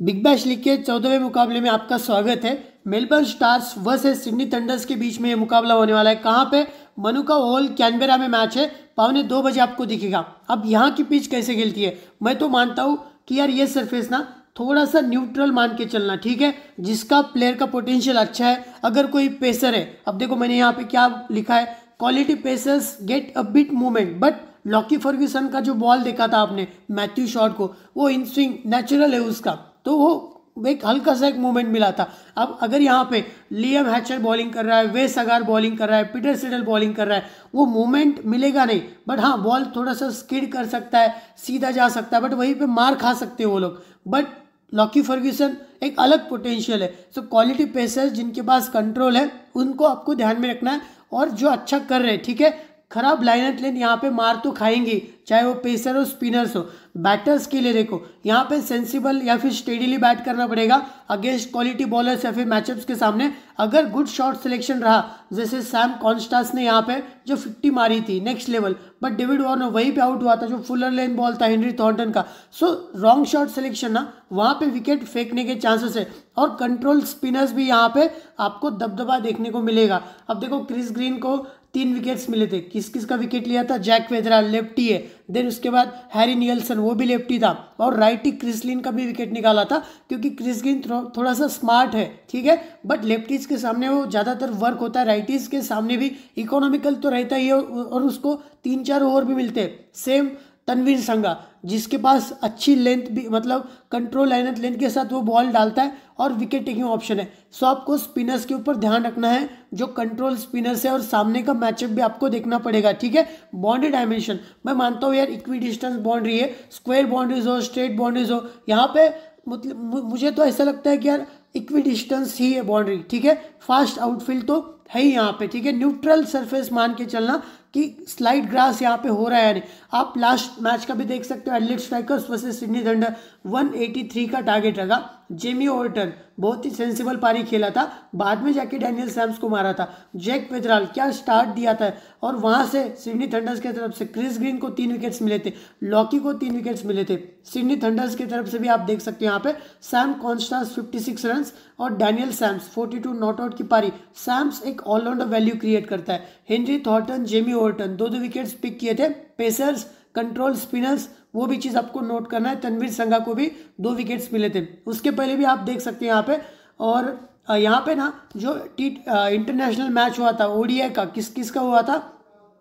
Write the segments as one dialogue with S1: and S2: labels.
S1: Big bash league के 14वें मुकाबले में आपका स्वागत है। Melbourne stars versus Sydney Thunders के बीच में ये मुकाबला होने वाला है। कहाँ पे? मनुका हॉल कैनबेरा में मैच है। 2:15 बजे आपको दिखेगा। अब यहाँ की पिच कैसे खेलती है, मैं तो मानता हूँ कि यार ये सरफेस ना थोड़ा सा न्यूट्रल मान के चलना, ठीक है। जिसका प्लेयर का पोटेंशियल अच्छा है, अगर कोई पेसर है, अब देखो मैंने यहाँ पे क्या लिखा है, quality pacers get a bit movement but Lockie Ferguson का जो बॉल देखा था आपने मैथ्यू शॉट को, वो इन स्विंग नेचुरल है उसका, तो वो एक हल्का सा एक मूवमेंट मिला था। अब अगर यहाँ पे लियम हैचर बॉलिंग कर रहा है, वेस अगार बॉलिंग कर रहा है, पीटर सिडल बॉलिंग कर रहा है, वो मूवमेंट मिलेगा नहीं। बट हाँ, बॉल थोड़ा सा स्किड कर सकता है, सीधा जा सकता है, बट वहीं पे मार खा सकते हैं वो लोग। बट लॉकी फर्ग्यूसन एक अलग पोटेंशियल है। सो क्वालिटी पेसर्स जिनके पास कंट्रोल है उनको आपको ध्यान में रखना है, और जो अच्छा कर रहे हैं, ठीक है। खराब लाइनर लेन यहाँ पे मार तो खाएंगे, चाहे वो पेसर हो स्पिनर्स हो। बैटर्स के लिए देखो, यहाँ पे सेंसिबल या फिर स्टेडीली बैट करना पड़ेगा अगेंस्ट क्वालिटी बॉलर्स या फिर मैचअप्स के सामने। अगर गुड शॉट सिलेक्शन रहा, जैसे सैम कॉन्स्टास ने यहाँ पे जो 50 मारी थी next level, but David Warner वहीं पे आउट हुआ था, जो फुलर लेन बॉल था हेनरी थॉर्नटन का। सो रॉन्ग शॉट सिलेक्शन ना, वहाँ पे विकेट फेंकने के चांसेस है, और कंट्रोल स्पिनर्स भी यहाँ पे आपको दबदबा देखने को मिलेगा। अब देखो क्रिस ग्रीन को 3 विकेट्स मिले थे। किस किस का विकेट लिया था? जैक वेदरा लेफ्टी है, देन उसके बाद हैरी नियल्सन वो भी लेफ्टी था, और राइटी क्रिस लिन का भी विकेट निकाला था, क्योंकि क्रिस ग्रीन थोड़ा सा स्मार्ट है, ठीक है। बट लेफ्टीज के सामने वो ज़्यादातर वर्क होता है, राइटीज के सामने भी इकोनॉमिकल तो रहता ही है, और उसको 3-4 ओवर भी मिलते हैं। सेम तनवीर संगा, जिसके पास अच्छी लेंथ भी, मतलब कंट्रोल लाइनर लेंथ के साथ वो बॉल डालता है, और विकेट टेकिंग ऑप्शन है। सो आपको स्पिनर्स के ऊपर ध्यान रखना है, जो कंट्रोल स्पिनर्स है, और सामने का मैचअप भी आपको देखना पड़ेगा, ठीक है। बाउंड्री डायमेंशन, मैं मानता हूँ यार इक्वी डिस्टेंस बाउंड्री है, स्क्वायर बाउंड्रीज हो, स्ट्रेट बाउंड्रीज हो, यहाँ पे मतलब मुझे तो ऐसा लगता है कि यार इक्वी डिस्टेंस ही है बाउंड्री, ठीक है। फास्ट आउटफील्ड तो है ही यहाँ पे, ठीक है। न्यूट्रल सरफेस मान के चलना कि स्लाइड ग्रास यहाँ पे हो रहा है या नहीं। आप लास्ट मैच का भी देख सकते हो, Adelaide strikers versus Sydney thunder, 183 का टारगेट रखा। जेमी ओवर्टन बहुत ही सेंसिबल पारी खेला था, बाद में जाके डैनियल सैम्स को मारा था। जैक वेदराल क्या स्टार्ट दिया था, और वहां से सिडनी थंडर्स की तरफ से क्रिस ग्रीन को 3 विकेट्स मिले थे, लॉकी को 3 विकेट्स मिले थे। सिडनी थंडर्स की तरफ से भी आप देख सकते हो यहाँ पे सैम कॉन्स्टास 56 रन और डैनियल सैम्स 42 नॉट आउट की पारी। सैम्स एक ऑलराउंडर वैल्यू क्रिएट करता है। Henry Thornton, Jamie Overton 2-2 wickets pick किए थे। पेसर्स, कंट्रोल स्पिनर्स, वो भी चीज़ आपको नोट करना है। तनवीर संगा को भी 2 विकेट्स मिले थे। उसके पहले भी आप देख सकते हैं यहाँ पे, और यहाँ पे ना जो इंटरनेशनल मैच हुआ था ओडीआई का, किस किस का हुआ था?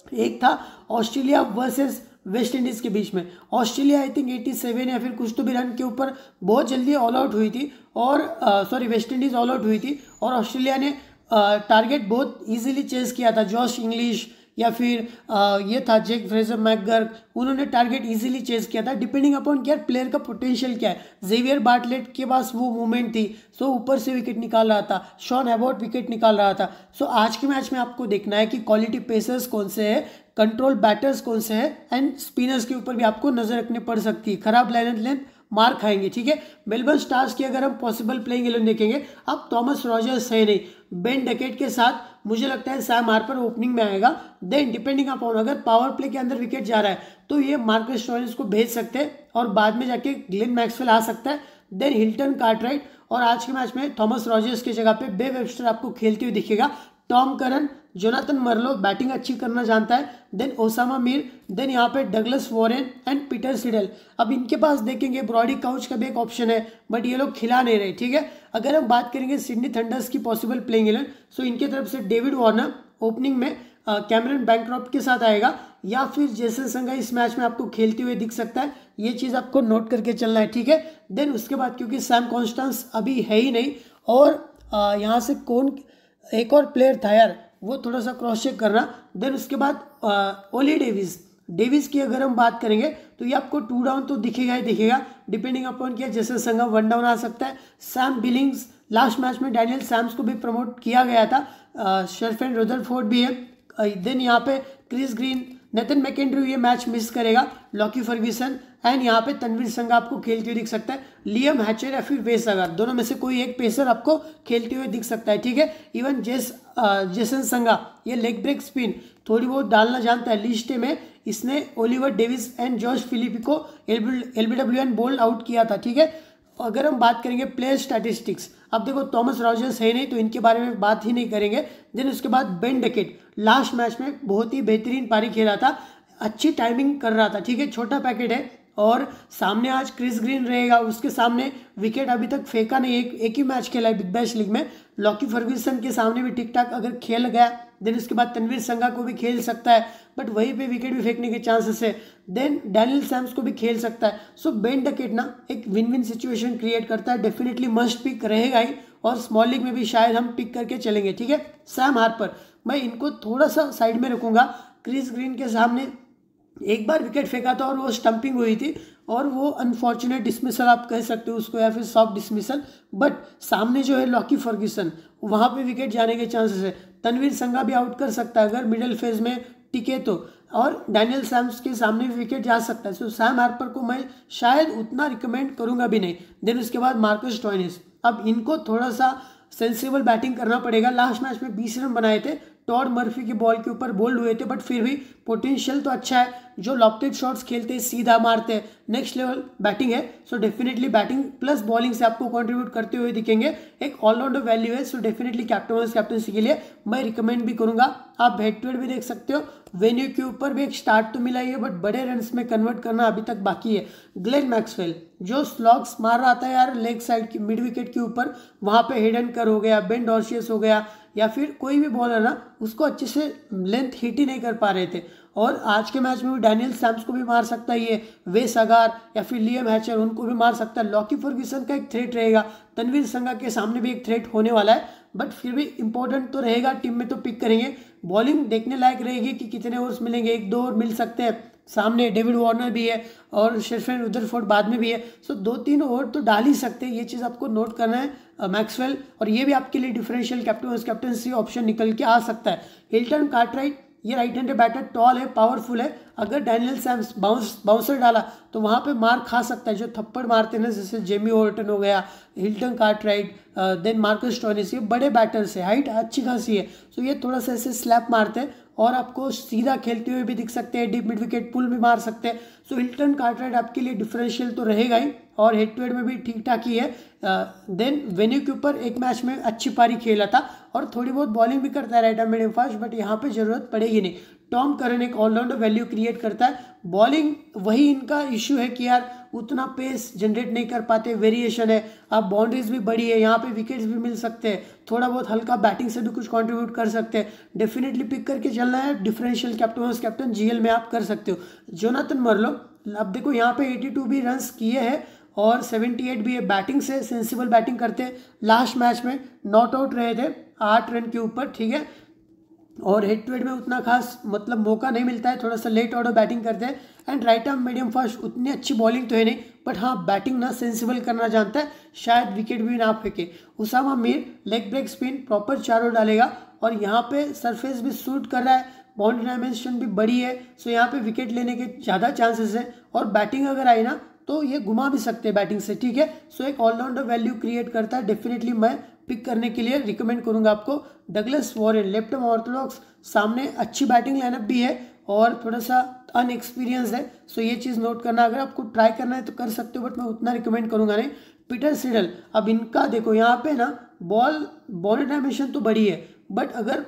S1: एक था ऑस्ट्रेलिया वर्सेस वेस्ट इंडीज़ के बीच में। ऑस्ट्रेलिया आई थिंक 87 या फिर कुछ तो भी रन के ऊपर बहुत जल्दी ऑल आउट हुई थी, और वेस्ट इंडीज़ ऑल आउट हुई थी, और ऑस्ट्रेलिया ने टारगेट बहुत इजीली चेस किया था। जॉश इंग्लिश या फिर ये था जैक फ्रेजर मैकगर्क, उन्होंने टारगेट इजीली चेस किया था, डिपेंडिंग अपॉन क्या प्लेयर का पोटेंशियल क्या है। जेवियर बार्टलेट के पास वो मूवमेंट थी, सो ऊपर से विकेट निकाल रहा था। शॉन एबॉट विकेट निकाल रहा था। सो आज के मैच में आपको देखना है कि क्वालिटी पेसर्स कौन से हैं, कंट्रोल बैटर्स कौन से हैं, एंड स्पिनर्स के ऊपर भी आपको नजर रखनी पड़ सकती है। खराब लाइनर लेंथ मार खाएंगे, ठीक है। मेलबर्न स्टार्स की अगर हम पॉसिबल प्लेइंग 11 देखेंगे, अब थॉमस रॉजर्स है नहीं, बेन डकेट के साथ मुझे लगता है सैम हार्पर ओपनिंग में आएगा। देन डिपेंडिंग अपॉन अगर पावर प्ले के अंदर विकेट जा रहा है, तो ये मार्कस स्टोइनिस को भेज सकते हैं, और बाद में जाके ग्लेन मैक्सवेल आ सकता है, देन हिल्टन कार्टराइट, और आज के मैच में थॉमस रॉजर्स की जगह पे बे वेबस्टर आपको खेलते हुए दिखेगा। टॉम करन, जोनाथन मर्लो बैटिंग अच्छी करना जानता है, देन ओसामा मीर, देन यहाँ पे Douglas Warren and Peter Seidel. अब इनके पास देखेंगे ब्रॉडी काउच का भी एक ऑप्शन है, बट ये लोग खिला नहीं रहे, ठीक है। अगर हम बात करेंगे सिडनी थंडर्स की पॉसिबल प्लेइंग 11, सो इनके तरफ से डेविड वार्नर ओपनिंग में कैमरन बैंक्रॉफ्ट के साथ आएगा, या फिर जेसन संगा इस मैच में आपको खेलते हुए दिख सकता है। ये चीज़ आपको नोट करके चलना है, ठीक है। देन उसके बाद क्योंकि सैम कॉन्स्टेंस अभी है ही नहीं, और यहाँ से कौन एक और प्लेयर था यार, वो थोड़ा सा क्रॉस चेक करना। देन उसके बाद ओली डेविस की अगर हम बात करेंगे, तो ये आपको 2 डाउन तो दिखेगा ही दिखेगा, डिपेंडिंग अपॉन क्या जैसे संगम 1 डाउन आ सकता है। सैम बिलिंग्स, लास्ट मैच में डैनियल सैम्स को भी प्रमोट किया गया था। शेरफेन रदरफोर्ड भी है। देन यहाँ पे क्रिस ग्रीन, नेथन मैकेंड्रू ये मैच मिस करेगा। लॉकी फर्ग्यूसन, एंड यहाँ पे तनवीर संगा आपको खेलते हुए दिख सकता है। लियम हैचर या फिर वेस अगार, दोनों में से कोई एक पेसर आपको खेलते हुए दिख सकता है, ठीक है। इवन जेसन संगा ये लेग ब्रेक स्पिन थोड़ी बहुत डालना जानता है। लिस्ट में इसने Oliver Davies and George Philip को LBW बोल्ड आउट किया था, ठीक है। अगर हम बात करेंगे प्लेयर स्टैटिस्टिक्स, अब देखो थॉमस रॉजर्स है नहीं तो इनके बारे में बात ही नहीं करेंगे। देन उसके बाद बेन डकेट लास्ट मैच में बहुत ही बेहतरीन पारी खेला था, अच्छी टाइमिंग कर रहा था, ठीक है, छोटा पैकेट है। और सामने आज क्रिस ग्रीन रहेगा, उसके सामने विकेट अभी तक फेंका नहीं, एक ही मैच खेला है बिग बैश लीग में। लॉकी फर्ग्यूसन के सामने भी ठीक ठाक अगर खेल गया, देन उसके बाद तनवीर संगा को भी खेल सकता है, बट वहीं पे विकेट भी फेंकने के चांसेस है। देन डैनियल सैम्स को भी खेल सकता है। सो बेन डकेट ना एक विन विन सिचुएशन क्रिएट करता है, डेफिनेटली मस्ट पिक रहेगा ही, और स्मॉल लीग में भी शायद हम पिक करके चलेंगे, ठीक है। सैम हार्पर मैं इनको थोड़ा सा साइड में रखूंगा। क्रिस ग्रीन के सामने एक बार विकेट फेंका था और वो स्टंपिंग हुई थी, और वो अनफॉर्चुनेट डिसमिसल आप कह सकते हो उसको, या फिर सॉफ्ट डिसमिसल, बट सामने जो है लॉकी फर्ग्यूसन, वहाँ पे विकेट जाने के चांसेस है। तनवीर संगा भी आउट कर सकता है अगर मिडिल फेज में टिके तो, और डैनियल सैम्स के सामने भी विकेट जा सकता है। सो सैम हार्पर को मैं शायद उतना रिकमेंड करूंगा भी नहीं। देन उसके बाद मार्कस स्टोइनिस, अब इनको थोड़ा सा सेंसिबल बैटिंग करना पड़ेगा। लास्ट मैच में 20 रन बनाए थे, टॉड मर्फी की बॉल के ऊपर बोल्ड हुए थे, बट फिर भी पोटेंशियल तो अच्छा है, जो लॉफ्टेड शॉट्स खेलते हैं, सीधा मारते हैं, नेक्स्ट लेवल बैटिंग है। So definitely batting plus bowling से आपको कंट्रीब्यूट करते हुए दिखेंगे, एक ऑलराउंडर वैल्यू है। सो डेफिनेटली कैप्टनसी के लिए मैं रिकमेंड भी करूंगा। आप हेड टू हेड भी देख सकते हो, वेन्यू के ऊपर भी एक स्टार्ट तो मिला ही है, बट बड़े रन्स में कन्वर्ट करना अभी तक बाकी है। ग्लेन मैक्सवेल जो स्लॉग्स मार रहा था यार लेग साइड की मिड विकेट के ऊपर, वहां पे हेडन कर हो गया, बेन डॉर्शियस हो गया, या फिर कोई भी बॉलर ना उसको अच्छे से लेंथ हिट ही नहीं कर पा रहे थे। और आज के मैच में भी डैनियल सैम्स को भी मार सकता है ये, वेस अगार या फिर लियम हैचर, उनको भी मार सकता है। लॉकी फर्ग्यूसन का एक थ्रेट रहेगा, तनवीर संगा के सामने भी एक थ्रेट होने वाला है, बट फिर भी इंपॉर्टेंट तो रहेगा, टीम में तो पिक करेंगे। बॉलिंग देखने लायक रहेगी कि कितने ओवर्स मिलेंगे, 1-2 ओवर मिल सकते हैं। सामने डेविड वार्नर भी है और शेफर्ड रुदरफोर्ड बाद में भी है। सो 2-3 ओवर तो डाल ही सकते हैं, ये चीज़ आपको नोट करना है मैक्सवेल, और ये भी आपके लिए डिफरेंशियल कैप्टनसी ऑप्शन निकल के आ सकता है। हिल्टन कार्टराइट ये राइट हैंडेड बैटर, टॉल है, पावरफुल है, अगर डैनियल सैम्स बाउंसर डाला तो वहाँ पे मार खा सकता है। जो थप्पड़ मारते हैं ना, जैसे जेमी ओवर्टन हो गया, Hilton Cartwright, then Marcus Stoinis, ये बड़े बैटर्स है, हाइट अच्छी खासी है। सो ये थोड़ा सा ऐसे स्लैप मारते हैं और आपको सीधा खेलते हुए भी दिख सकते हैं, डीप मिड विकेट पुल भी मार सकते हैं। सो हिल्टन कार्टराइट आपके लिए डिफरेंशियल तो रहेगा ही, और हेड टू हेड में भी ठीक ठाक ही है। देन वेन्यू के ऊपर एक मैच में अच्छी पारी खेला था, और थोड़ी बहुत बॉलिंग भी करता है right arm medium fast, but यहाँ पे जरूरत पड़ेगी नहीं। टॉम करन एक ऑलराउंडर वैल्यू क्रिएट करता है। बॉलिंग वही इनका इशू है कि यार उतना पेस जनरेट नहीं कर पाते, वेरिएशन है, अब बाउंड्रीज भी बड़ी है, यहाँ पे विकेट्स भी मिल सकते हैं, थोड़ा बहुत हल्का बैटिंग से भी कुछ कंट्रीब्यूट कर सकते हैं। डेफिनेटली पिक करके चलना है, डिफरेंशियल कैप्टन जीएल में आप कर सकते हो। जोनाथन मर्लो, अब देखो यहाँ पे 82 भी रन्स किए हैं और 78 भी है, बैटिंग से सेंसिबल बैटिंग करते हैं। लास्ट मैच में नॉट आउट रहे थे 8 रन के ऊपर, ठीक है, और हेड टू हेड में उतना खास मतलब मौका नहीं मिलता है, थोड़ा सा लेट ऑर्डर बैटिंग करते हैं। And right arm medium fast, उतनी अच्छी बॉलिंग तो है नहीं, बट हाँ बैटिंग ना सेंसिबल करना जानता है, शायद विकेट भी ना फेंके। Usama Mir leg break spin proper चारों डालेगा, और यहाँ पे सरफेस भी सूट कर रहा है, बाउंड्री डायमेंशन भी बड़ी है, सो यहाँ पे विकेट लेने के ज़्यादा चांसेस है। और बैटिंग अगर आई ना तो ये घुमा भी सकते हैं बैटिंग से, ठीक है। सो एक ऑलराउंडर वैल्यू क्रिएट करता है, डेफिनेटली मैं पिक करने के लिए रिकमेंड करूंगा आपको। Douglas Warren left arm Orthodox, सामने अच्छी बैटिंग लाइनअप भी है और थोड़ा सा अनएक्सपीरियंस है, सो ये चीज़ नोट करना। अगर आपको ट्राई करना है तो कर सकते हो, बट मैं उतना रिकमेंड करूंगा नहीं। पीटर सिडल, अब इनका देखो यहाँ पे ना बॉल डायमेंशन तो बड़ी है, बट अगर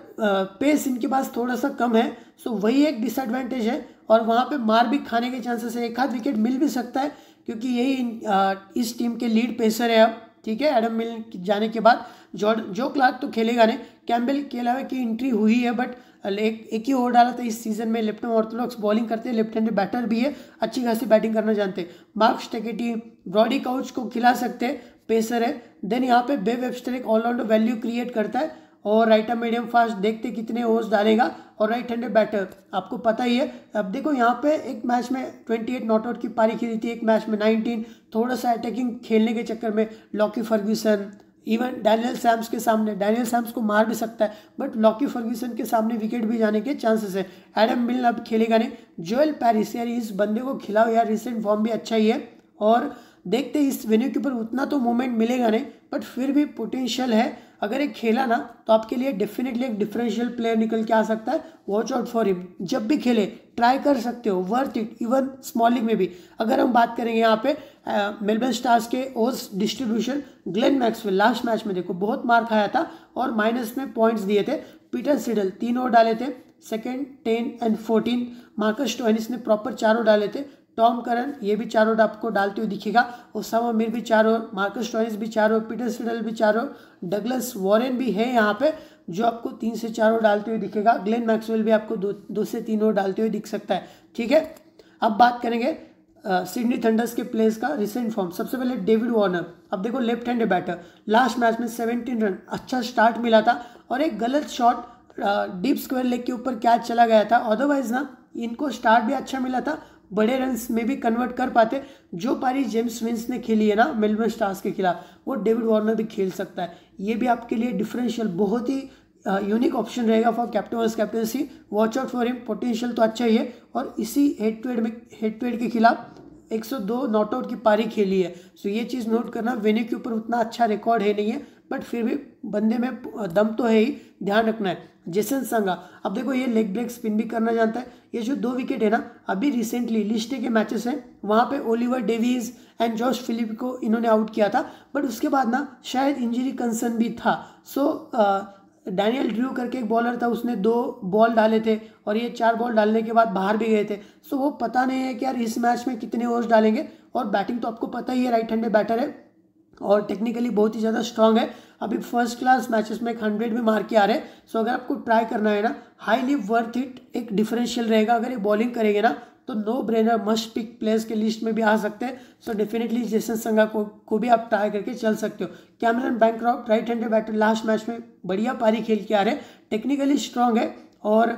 S1: पेस इनके पास थोड़ा सा कम है, सो वही एक डिसएडवांटेज है, और वहाँ पे मार भी खाने के चांसेस है, एक आध विकेट मिल भी सकता है, क्योंकि यही इस टीम के लीड पेसर है अब, ठीक है। एडम मिल जाने के बाद जो क्लार्क तो खेलेगा नहीं, कैम्बेल के अलावा की एंट्री हुई है, बट एक ही ओवर डाला था इस सीजन में। लेफ्ट आर्म ऑर्थोडॉक्स बॉलिंग करते हैं, लेफ्ट हैंडेड बैटर भी है, अच्छी खासी बैटिंग करना जानते हैं। मार्क स्टेकेटी ब्रॉडी काउच को खिला सकते हैं, पेसर है। देन यहाँ पे बेव वेबस्टर एक ऑलराउंडर वैल्यू क्रिएट करता है, और राइट आर्म मीडियम फास्ट, देखते कितने ओवर्स डालेगा, और राइट हैंडेड बैटर आपको पता ही है। अब देखो यहाँ पे एक मैच में 28 नॉट आउट की पारी खेली थी, एक मैच में 19, थोड़ा सा अटैकिंग खेलने के चक्कर में Lockie Ferguson, even Daniel Sams के सामने, डैनियल सैम्स को मार भी सकता है, बट लॉकी फर्ग्यूसन के सामने विकेट भी जाने के चांसेस है। एडम मिल अब खेलेगा नहीं। जोएल पैरिस, यार इस बंदे को खिलाओ यार, रिसेंट फॉर्म भी अच्छा ही है। और देखते इस वेन्यू के ऊपर उतना तो मूवमेंट मिलेगा नहीं, बट फिर भी पोटेंशियल है। अगर एक खेला ना तो आपके लिए डेफिनेटली एक डिफरेंशियल प्लेयर निकल के आ सकता है। वॉच आउट फॉर हिम, जब भी खेले ट्राई कर सकते हो, worth it, even small league में भी। अगर हम बात करेंगे यहाँ पे मेलबर्न स्टार्स के overs distribution, Glenn Maxwell last match में देखो बहुत मार खाया था और माइनस में पॉइंट्स दिए थे। पीटर सिडल 3 ओवर डाले थे, सेकेंड 10 एंड 14। मार्कस स्टोइनिस ने प्रॉपर 4 ओवर डाले थे। टॉम करन ये भी 4 ओवर आपको डालते हुए दिखेगा। ओसामा मीर भी 4 ओवर, मार्कस स्टोइनिस भी 4 ओवर, पीटर सिडल भी 4 ओवर, डगलस वॉरेन भी है यहाँ पे जो आपको 3 से 4 ओवर डालते हुए दिखेगा। ग्लेन मैक्सवेल भी आपको 2 से 3 ओवर डालते हुए दिख सकता है। ठीक है, अब बात करेंगे सिडनी थंडर्स के प्लेयर्स का रिसेंट फॉर्म। सबसे पहले डेविड वार्नर, अब देखो left hand batter, last match में 17 रन, अच्छा स्टार्ट मिला था और एक गलत शॉट डीप स्क्वायर लेग के ऊपर कैच चला गया था। अदरवाइज ना इनको स्टार्ट भी अच्छा मिला था, बड़े रन्स में भी कन्वर्ट कर पाते। जो पारी जेम्स विंस ने खेली है ना मेलबर्न स्टार्स के खिलाफ, वो डेविड वार्नर भी खेल सकता है। ये भी आपके लिए डिफरेंशियल बहुत ही यूनिक ऑप्शन रहेगा for captain verse captaincy. Watch out for him, potential तो अच्छा ही है और इसी हेड टू हेड के खिलाफ 102 नॉट आउट की पारी खेली है। सो ये चीज़ नोट करना, वेन्यू के ऊपर उतना अच्छा रिकॉर्ड है नहीं है, बट फिर भी बंदे में दम तो है ही, ध्यान रखना है। जेसन संगा, अब देखो ये लेग ब्रेक स्पिन भी करना जानता है। ये जो 2 विकेट है ना अभी रिसेंटली लिस्ट के मैचेस हैं वहाँ पे Oliver Davies and Josh Philip को इन्होंने आउट किया था, बट उसके बाद ना शायद इंजरी कंसर्न भी था। सो डैनियल ड्रू करके एक बॉलर था, उसने 2 बॉल डाले थे और ये 4 बॉल डालने के बाद बाहर भी गए थे। सो वो पता नहीं है कि यार इस मैच में कितने ओवर्स डालेंगे। और बैटिंग तो आपको पता ही है, राइट हैंडेड बैटर है और टेक्निकली बहुत ही ज़्यादा स्ट्रांग है। अभी फर्स्ट क्लास मैचेस में 100 भी मार के आ रहे हैं। सो अगर आपको ट्राई करना है ना, हाईली वर्थ इट, एक डिफरेंशियल रहेगा। अगर ये बॉलिंग करेंगे ना तो no brainer must pick players के लिस्ट में भी आ सकते हैं। सो डेफिनेटली जेसन संगा को भी आप ट्राई करके चल सकते हो। Cameron Bancroft right handed batter, last match में बढ़िया पारी खेल के आ रहे हैं, टेक्निकली स्ट्रांग है और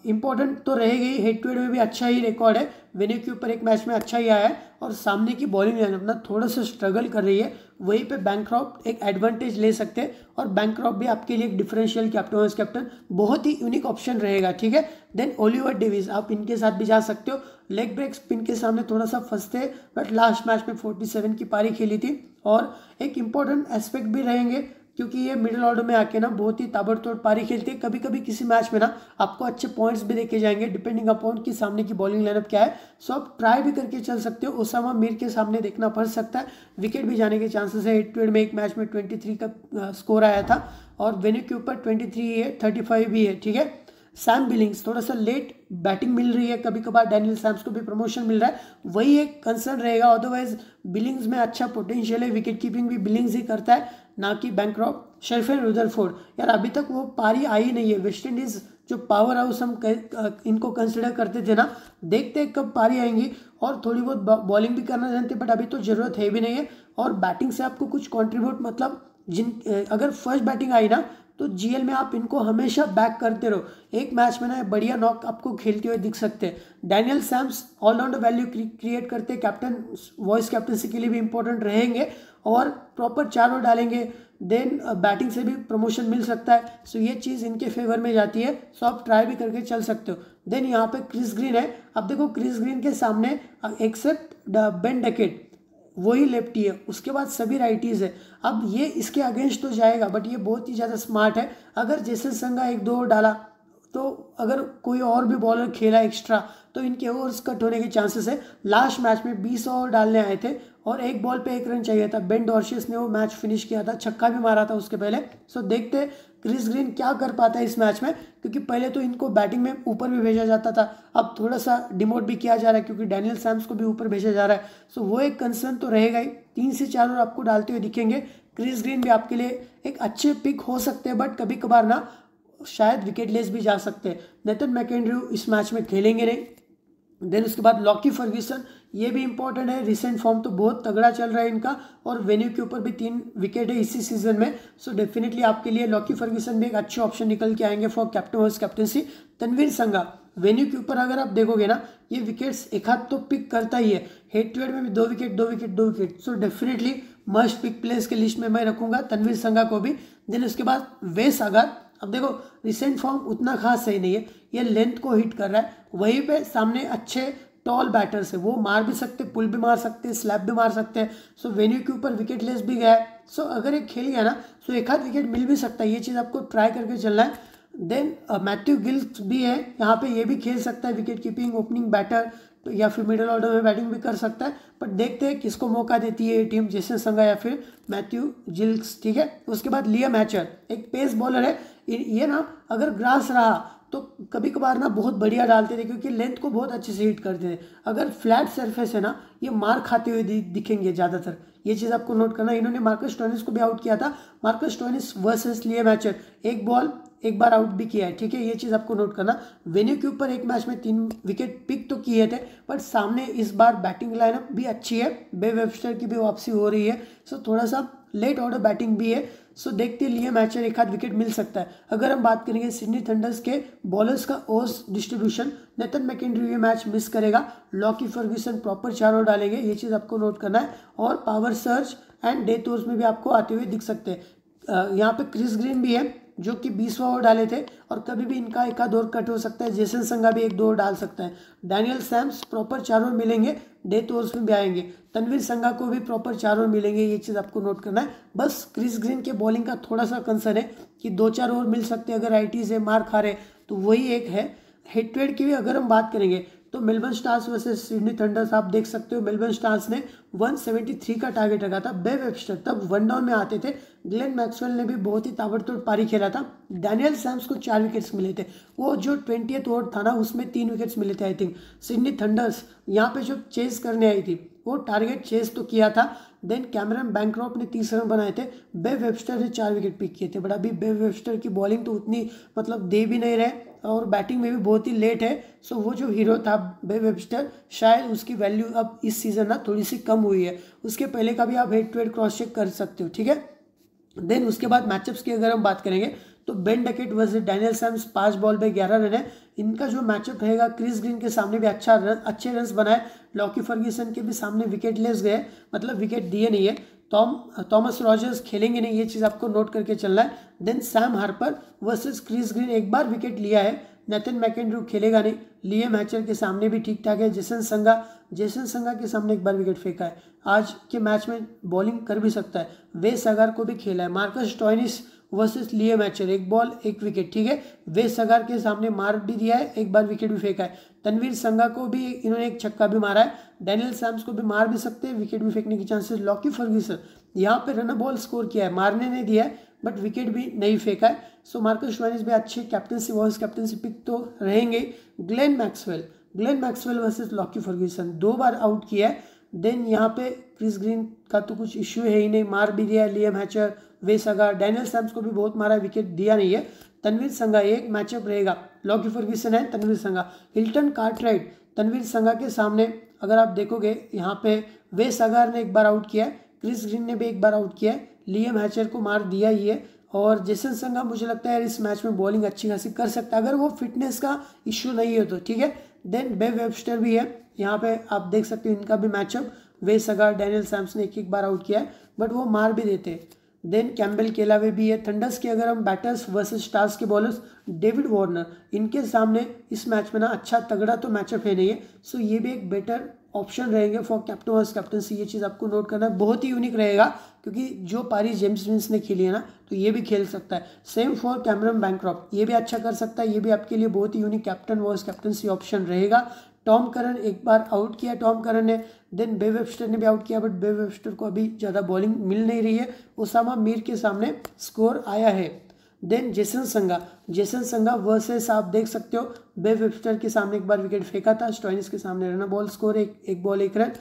S1: इंपॉर्टेंट तो रहेगा ही। हेड टू हेड में भी अच्छा ही रिकॉर्ड है, वेन्यू के ऊपर एक मैच में अच्छा ही आया है और सामने की बॉलिंग लाइनअप ना थोड़ा सा स्ट्रगल कर रही है, वहीं पे बैंक्रॉफ्ट एक एडवांटेज ले सकते हैं और बैंक्रॉफ्ट भी आपके लिए एक डिफरेंशियल कैप्टन बहुत ही यूनिक ऑप्शन रहेगा। ठीक है, देन ओलिवर डेविस, आप इनके साथ भी जा सकते हो। लेग ब्रेक स्पिन के सामने थोड़ा सा फंसते, बट लास्ट मैच में 47 की पारी खेली थी और एक इंपॉर्टेंट एस्पेक्ट भी रहेंगे क्योंकि ये मिडिल ऑर्डर में आके ना बहुत ही ताबड़तोड़ पारी खेलते हैं। कभी कभी किसी मैच में ना आपको अच्छे पॉइंट्स भी देखे जाएंगे डिपेंडिंग अपॉन कि सामने की बॉलिंग लाइनअप क्या है। सो आप ट्राई भी करके चल सकते हो। ओसामा मीर के सामने देखना पड़ सकता है, विकेट भी जाने के चांसेस है। हेड टू हेड में एक मैच में 23 का स्कोर आया था और वेन्यू के ऊपर 23 है, 35 भी है। ठीक है, सैम बिलिंग्स थोड़ा सा लेट बैटिंग मिल रही है, कभी कभार डैनियल सैम्स को भी प्रमोशन मिल रहा है, वही एक कंसर्न रहेगा। अदरवाइज बिलिंग्स में अच्छा पोटेंशियल है, विकेट कीपिंग भी बिलिंग्स ही करता है, ना कि बैंक्रॉफ्ट। शेफिल्ड रुदरफोर्ड, यार अभी तक वो पारी आई नहीं है। वेस्ट इंडीज जो पावर हाउस हम इनको कंसिडर करते थे ना, देखते कब पारी आएंगी और थोड़ी बहुत बॉलिंग भी करना जानते, बट अभी तो ज़रूरत है भी नहीं है। और बैटिंग से आपको कुछ कॉन्ट्रीब्यूट, मतलब अगर फर्स्ट बैटिंग आई ना तो जीएल में आप इनको हमेशा बैक करते रहो। एक मैच में ना बढ़िया नॉक आपको खेलते हुए दिख सकते हैं। Daniel Sams allrounder value create करते, कैप्टन वॉइस कैप्टनसी के लिए भी इंपॉर्टेंट रहेंगे और प्रॉपर 4 ओवर डालेंगे, देन बैटिंग से भी प्रमोशन मिल सकता है। सो ये चीज़ इनके फेवर में जाती है। सो आप ट्राई भी करके चल सकते हो। देन यहाँ पे क्रिस ग्रीन है। अब देखो क्रिस ग्रीन के सामने एक्सेप्ट बेन डकेट वही लेफ्टी है, उसके बाद सभी राइटीज़ है। अब ये इसके अगेंस्ट तो जाएगा, बट ये बहुत ही ज़्यादा स्मार्ट है। अगर जेसन संगा 1-2 ओवर डाला तो अगर कोई और भी बॉलर खेला एक्स्ट्रा तो इनके ओवर्स कट होने के चांसेस है। लास्ट मैच में 20 ओवर डालने आए थे और 1 बॉल पे 1 रन चाहिए था। बेन डॉर्शियस ने वो मैच फिनिश किया था, छक्का भी मारा था उसके पहले। सो देखते क्रिस ग्रीन क्या कर पाता है इस मैच में, क्योंकि पहले तो इनको बैटिंग में ऊपर भी भेजा जाता था, अब थोड़ा सा डिमोट भी किया जा रहा है क्योंकि डैनियल सैम्स को भी ऊपर भेजा जा रहा है। सो वो एक कंसर्न तो रहेगा ही। 3 से 4 ओवर आपको डालते हुए दिखेंगे। क्रिस ग्रीन भी आपके लिए एक अच्छे पिक हो सकते हैं, बट कभी कभार ना शायद विकेट लेस भी जा सकते हैं। नेथन मैकेंड्रू इस मैच में खेलेंगे नहीं। देन उसके बाद लॉकी फर्ग्यूसन, ये भी इंपॉर्टेंट है। रिसेंट फॉर्म तो बहुत तगड़ा चल रहा है इनका और वेन्यू के ऊपर भी 3 विकेट है इसी सीजन में। सो डेफिनेटली आपके लिए लॉकी फर्ग्यूसन भी एक अच्छे ऑप्शन निकल के आएंगे for captain verse captaincy. Tanveer Sangha, venue के ऊपर अगर आप देखोगे ना, ये विकेट्स एक हाथ तो पिक करता ही है। हेड टू हेड में भी 2 wicket. So definitely must pick players के लिस्ट में मैं रखूंगा तनवीर संगा को भी। देन उसके बाद वेस अगर, अब देखो रिसेंट फॉर्म उतना खास सही नहीं है, ये लेंथ को हिट कर रहा है, वहीं पे सामने अच्छे टॉल बैटर्स है, वो मार भी सकते, पुल भी मार सकते, स्लैप भी मार सकते हैं। सो वेन्यू के ऊपर विकेट लेस भी गया है। सो अगर ये खेल गया ना तो एक आध विकेट मिल भी सकता है, ये चीज़ आपको ट्राई करके चलना है। देन मैथ्यू गिल्स भी है यहाँ पे, ये भी खेल सकता है विकेट कीपिंग, ओपनिंग बैटर तो या फिर मिडिल ऑर्डर में बैटिंग भी कर सकता है। बट देखते हैं किसको मौका देती है ये टीम, जेसन संगा या फिर मैथ्यू गिल्स, ठीक है। उसके बाद लियाम हैचर एक पेस बॉलर है, ये ना अगर ग्रास रहा तो कभी कभार ना बहुत बढ़िया डालते थे क्योंकि लेंथ को बहुत अच्छे से हिट करते थे। अगर फ्लैट सरफेस है ना ये मार खाते हुए दिखेंगे ज़्यादातर, ये चीज़ आपको नोट करना। इन्होंने मार्कस स्टोइनिस को भी आउट किया था, Marcus Stoinis versus Liam Hatcher, एक बॉल एक बार आउट भी किया है, ठीक है, ये चीज़ आपको नोट करना। वेन्यू के ऊपर एक मैच में 3 विकेट पिक तो किए थे, बट सामने इस बार बैटिंग लाइनअप भी अच्छी है, बे वेबस्टर की भी वापसी हो रही है, सो थोड़ा सा लेट ऑर्डर बैटिंग भी है। सो देखते हैं लियाम हैचर एक आध विकेट मिल सकता है। अगर हम बात करेंगे सिडनी थंडर्स के बॉलर्स का ओवर्स डिस्ट्रीब्यूशन, नेथन मैकेंड्री ये मैच मिस करेगा, लॉकी फर्ग्यूसन प्रॉपर 4 ओवर डालेंगे, ये चीज़ आपको नोट करना है। और power surge and death overs में भी आपको आते हुए दिख सकते हैं। यहाँ पे क्रिस ग्रीन भी है जो कि 20वां ओवर डाले थे, और कभी भी इनका एक आध ओवर कट हो सकता है। जेसन संगा भी 1-2 ओवर डाल सकता है। डैनियल सैम्स प्रॉपर 4 ओवर मिलेंगे, डेथ ओवर्स में भी आएंगे। तनवीर संगा को भी प्रॉपर 4 ओवर मिलेंगे, ये चीज़ आपको नोट करना है। बस क्रिस ग्रीन के बॉलिंग का थोड़ा सा कंसर्न है कि 2-4 ओवर मिल सकते हैं, अगर राइटी से मार खा रहे तो वही एक है। हेड टू हेड की भी अगर हम बात करेंगे तो Melbourne stars versus Sydney thunder's आप देख सकते हो, मेलबर्न स्टार्स ने 173 का टारगेट रखा था। बे वेबस्टर तब 1 डाउन में आते थे, ग्लेन मैक्सवेल ने भी बहुत ही ताबड़तोड़ पारी खेला था। डैनियल सैम्स को 4 विकेट्स मिले थे, वो जो 20th ओवर था ना उसमें 3 विकेट्स मिले थे आई थिंक। सिडनी थंडर्स यहाँ पे जो चेस करने आई थी वो टारगेट चेस तो किया था। देन कैमरन बैंक्रॉफ्ट ने 30 रन बनाए थे, बे वेबस्टर ने 4 विकेट पिक किए थे। बट अभी बे वेबस्टर की बॉलिंग तो उतनी मतलब दे भी नहीं रहे और बैटिंग में भी बहुत ही लेट है। सो वो जो हीरो था बे वेबस्टर, शायद उसकी वैल्यू अब इस सीज़न ना थोड़ी सी कम हुई है। उसके पहले का भी आप head to head cross check कर सकते हो, ठीक है। देन उसके बाद मैचअप्स की अगर हम बात करेंगे तो Ben Duckett versus Daniel Sams 5 ball पे 11 रन है। इनका जो मैचअप रहेगा, क्रिस ग्रीन के सामने भी अच्छे रन बनाए, लॉकी फर्ग्यूसन के भी सामने विकेट लेस गए, मतलब विकेट दिए नहीं है। थॉमस रॉजर्स खेलेंगे नहीं, ये चीज़ आपको नोट करके चलना है। Then Sam Harper versus Chris Green, एक बार विकेट लिया है। नेथन मैकेंड्रू खेलेगा नहीं, लियाम हैचर के सामने भी ठीक ठाक है। जेसन संगा के सामने एक बार विकेट फेंका है, आज के मैच में बॉलिंग कर भी सकता है। वेस अगार को भी खेला है। Marcus Stoinis versus Liam Hatcher, एक बॉल एक विकेट, ठीक है। वेस अगार के सामने मार भी दिया है, एक बार विकेट भी फेंका है। तनवीर संगा को भी इन्होंने एक छक्का भी मारा है। डैनियल सैम्स को भी मार भी सकते हैं, विकेट भी फेंकने की चांसेस। लॉकी फर्ग्यूसन यहाँ पे रन बॉल स्कोर किया है, मारने नहीं दिया है बट विकेट भी नहीं फेंका है। सो मार्कस स्टोइनिस भी अच्छे कैप्टनसी वाइस कैप्टनसी पिक तो रहेंगे। Glenn Maxwell versus Lockie Ferguson 2 बार आउट किया है। देन यहाँ पे क्रिस ग्रीन का तो कुछ इश्यू है ही नहीं, मार भी दिया है। लियाम हैचर, वेस अगार, डैनियल सैम्स को भी बहुत मारा, विकेट दिया नहीं है। तनवीर संगा एक मैचअप रहेगा, लॉकी फर्ग्यूसन है, तनवीर संगा। हिल्टन कार्टराइट तनवीर संगा के सामने अगर आप देखोगे यहाँ पे वेस अगार ने एक बार आउट किया है, क्रिस ग्रीन ने भी एक बार आउट किया है, लियाम हैचर को मार दिया ही है। और जेसन संगा मुझे लगता है इस मैच में बॉलिंग अच्छी खासी कर सकता है अगर वो फिटनेस का इश्यू नहीं हो तो, ठीक है। देन बे वेबस्टर भी है यहाँ पे, आप देख सकते हो इनका भी मैचअप। वेस अगार, डैनियल सैम्स ने एक बार आउट किया है बट वो मार भी देते। देन कैम्बेल केलावे भी है। थंडर्स के अगर हम बैटर्स वर्सेस स्टार्स के बॉलर्स, डेविड वार्नर, इनके सामने इस मैच में ना अच्छा तगड़ा तो मैचअप है नहीं है। सो ये भी एक बेटर ऑप्शन रहेंगे फॉर कैप्टन वर्स कैप्टनसी, ये चीज़ आपको नोट करना है। बहुत ही यूनिक रहेगा क्योंकि जो पारी जेम्स विंस ने खेली है ना तो ये भी खेल सकता है। सेम फॉर कैमरन बैंक्रॉफ्ट, ये भी अच्छा कर सकता है, ये भी आपके लिए बहुत ही unique captain verse captaincy option रहेगा। टॉम करन एक बार आउट किया टॉम करन ने, देन बे वेबस्टर ने भी आउट किया बट बे वेबस्टर को अभी ज़्यादा बॉलिंग मिल नहीं रही है। उसामा मीर के सामने स्कोर आया है। देन जेसन संगा वर्सेस आप देख सकते हो बे वेबस्टर के सामने एक बार विकेट फेंका था, स्टोइनिस के सामने रन बॉल स्कोर एक बॉल एक रन।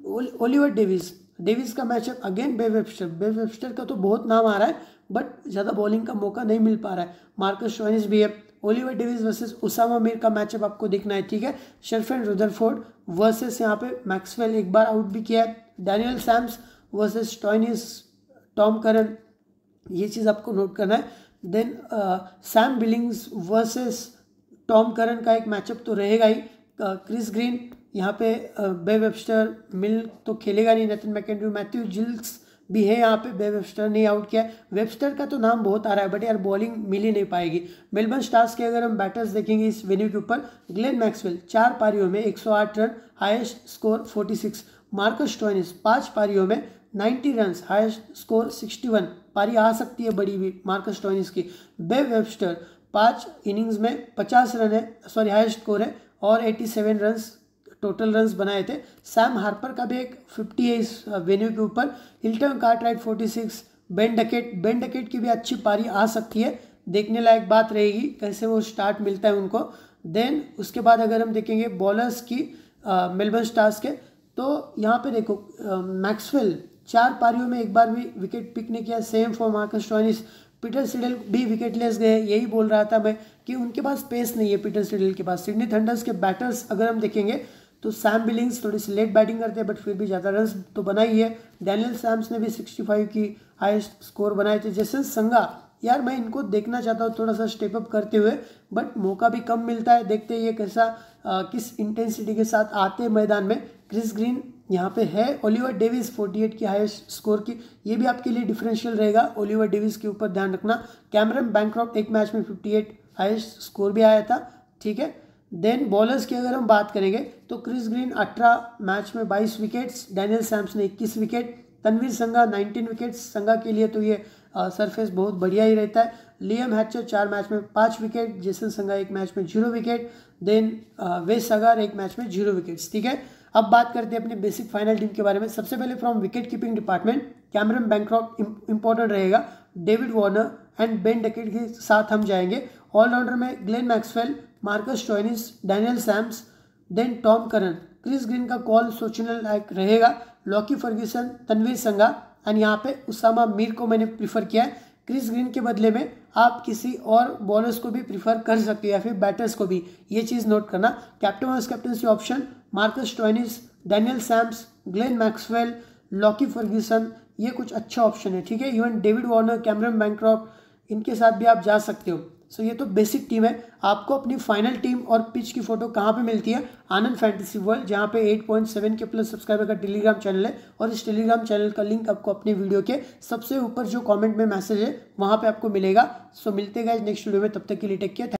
S1: ओलिवर डेविस का मैचअप अगेन बे वेबस्टर का तो बहुत नाम आ रहा है बट ज़्यादा बॉलिंग का मौका नहीं मिल पा रहा है। मार्कस स्टोइनिस भी है। Oliver Davies versus Usama Mir का मैचअप आपको देखना है, ठीक है। शेरफेल्ड रुदरफोर्ड वर्सेस यहाँ पे मैक्सवेल, एक बार आउट भी किया है। Daniel Sams versus Stoinis, Tom Curran, ये चीज़ आपको नोट करना है। Then Sam Billings versus Tom Curran का एक मैचअप तो रहेगा ही। क्रिस ग्रीन यहाँ पे बे वेबस्टर मिल तो खेलेगा नहीं। नेथन मैकेंड्रू, मैथ्यू भी है यहाँ पे। वेबस्टर ने आउट किया। वेबस्टर का तो नाम बहुत आ रहा है बट यार बॉलिंग मिल ही नहीं पाएगी। मेलबर्न स्टार्स के अगर हम बैटर्स देखेंगे इस वेन्यू के ऊपर, ग्लेन मैक्सवेल 4 पारियों में 108 run, highest score 46। Marcus Stoinis 5 पारियों में 90 रन, हाईएस्ट स्कोर 61। पारी आ सकती है बड़ी भी मार्कस स्टोइनिस की। बेव वेबस्टर 5 इनिंग्स में 50 रन है, सॉरी हाईएस्ट स्कोर है, और 87 रन टोटल रन्स बनाए थे। सैम हार्पर का भी एक 50 है इस वेन्यू के ऊपर। Hilton Cartwright 46। बेन डकेट की भी अच्छी पारी आ सकती है, देखने लायक बात रहेगी कैसे वो स्टार्ट मिलता है उनको। देन उसके बाद अगर हम देखेंगे बॉलर्स की मेलबर्न स्टार्स के, तो यहाँ पे देखो मैक्सवेल 4 पारियों में एक बार भी विकेट पिक नहीं किया। Same for Marcus Stoinis. Peter Seidel भी विकेटलेस गए, यही बोल रहा था मैं कि उनके पास पेस नहीं है पीटर सिडल के पास। सिडनी थंडर्स के बैटर्स अगर हम देखेंगे तो सैम बिलिंग्स थोड़ी सी लेट बैटिंग करते हैं बट फिर भी ज़्यादा रन तो बनाई है। डैनियल सैम्स ने भी 65 की हाईएस्ट स्कोर बनाए थे। जैसे संगा, यार मैं इनको देखना चाहता हूँ थोड़ा सा स्टेप अप करते हुए, बट मौका भी कम मिलता है। देखते हैं ये कैसा किस इंटेंसिटी के साथ आते हैं मैदान में। क्रिस ग्रीन यहाँ पे है। ओलिवर डेविस 48 की हाईएस्ट स्कोर की, ये भी आपके लिए डिफरेंशियल रहेगा। ओलिवर डेविस के ऊपर ध्यान रखना। कैमरन बैंक्रॉफ्ट एक मैच में 58 हाईएस्ट स्कोर भी आया था, ठीक है। देन बॉलर्स की अगर हम बात करेंगे तो क्रिस ग्रीन 18 मैच में 22 विकेट्स, डैनियल सैम्स ने 21 विकेट, तनवीर संगा 19 विकेट्स। संगा के लिए तो ये सरफेस बहुत बढ़िया ही रहता है। लियम हैचर 4 मैच में 5 विकेट, जेसन संगा 1 मैच में 0 विकेट, देन वेस सगार 1 मैच में 0 विकेट्स, ठीक है। अब बात करते हैं अपनी बेसिक फाइनल टीम के बारे में। सबसे पहले from wicket keeping department Cameron Bancroft important रहेगा, David Warner and Ben Duckett के साथ हम जाएंगे। ऑलराउंडर में Glenn Maxwell, Marcus Stoinis, Daniel Sams, then Tom Curran. Chris Green का कॉल सोचने लायक रहेगा। लॉकी फर्ग्यूसन, तनवीर संगा एंड यहाँ पे उसामा मीर को मैंने प्रीफर किया है। क्रिस ग्रीन के बदले में आप किसी और बॉलर्स को भी प्रीफर कर सकते हो या फिर बैटर्स को भी, ये चीज़ नोट करना। Captain vice captaincy option Marcus Stoinis, Daniel Sams, Glenn Maxwell, Lockie Ferguson, ये कुछ अच्छा ऑप्शन है, ठीक है। Even David Warner, Cameron Bancroft, इनके साथ भी आप जा सकते हो। सो ये तो बेसिक टीम है। आपको अपनी फाइनल टीम और पिच की फोटो कहाँ पे मिलती है? आनंद फैंटेसी वर्ल्ड, जहाँ पे 8.7 के प्लस सब्सक्राइबर का टेलीग्राम चैनल है, और इस टेलीग्राम चैनल का लिंक आपको अपने वीडियो के सबसे ऊपर जो कमेंट में मैसेज है वहाँ पे आपको मिलेगा। सो मिलते हैं गाइस नेक्स्ट वीडियो में, तब तक के लिए टेक केयर।